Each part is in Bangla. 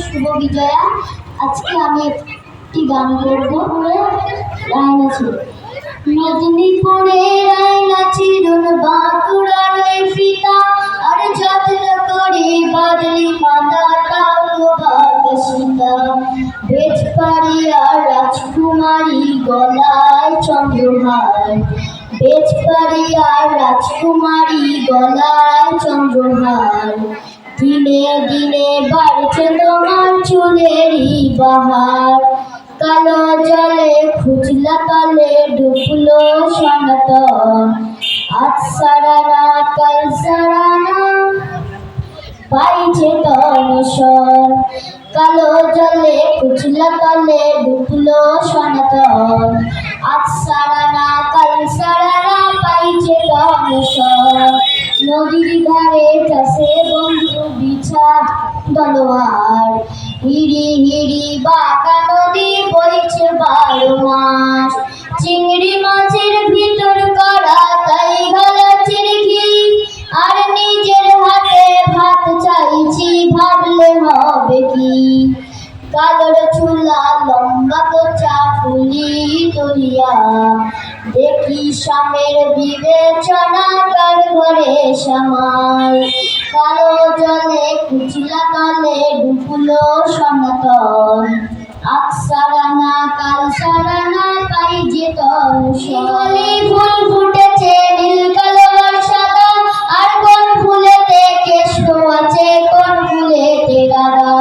শুভ বিজয়া। আজকে আমি একটি গান করব। লাইন আছে, মেদিনীপুরে রায়না চিরুন বাঁকুড়ার ওই ফিতা, আর যত্ন করে বাদলি মাদাটা ভাগসিতা, বেজপাড়িয়া রাজকুমারী গলায় চন্দ্রহার, বেজপাড়িয়া রাজকুমারী গলায় চন্দ্রহার, দিনে দিনে বাড়ছে তোমার চুলেরই বাহার, কালো জলে খুচলা তলে ডুবলো সনাতন, আজ সারানা কাল সারানা পাইছে তনসন, কালো জলে খুচলা তলে ডুবলো সনাতন, আজ সারানা কাল সারানা পাইছে তনসন, নদীর ধারে চাষে বন্ধু বিছা দলোয়ার, হিড়ি হিড়ি বাঁকা নদী বইছে 12 মাস, চিংড়ি মাছের ভিতর করা তাই গালাচির ঘি, আর নিজের হাতে ভাত চাইছি ভাবলে হবে কি, কালোর চুলা লম্বা কোচা ফুলি তুলিয়া, দেখি স্বামীর বিবেচনা কার ঘরে সামাল, কালো জলে কুচলা তলে ডুবলো সনাতন, আজ সারানা কাল সারানা পাই যে তনসন, ফুল ফুটেছে নীল কালো আর সাদা, আর কোন ফুলেতে কেষ্ট আছে কোন ফুলেতে গাদা,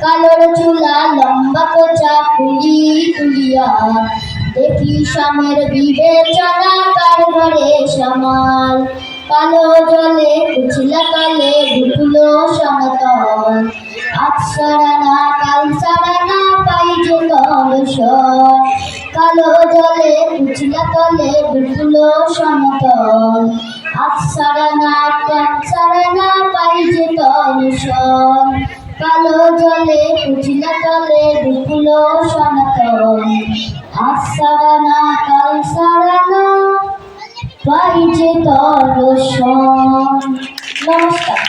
কালোর চুলা লম্বা কোচা ফুলি তুলিয়া, দেখি স্বামীর বিবেচনা কার ঘরে সামাল, কালো জলে কুচলা তলে ডুবলো সনাতন, আজ সারানা কাল সারানা পাই যে তনসন, কালো জলে কুচলা তলে ডুবলো সনাতন, আজ সারানা কাল সারানা পাই যে তনসন, কালো জলে কুচলা তলে ডুবলো সনাতন, আজ সারানা কাল সারানা পাই যে তনসন। নমস্কার।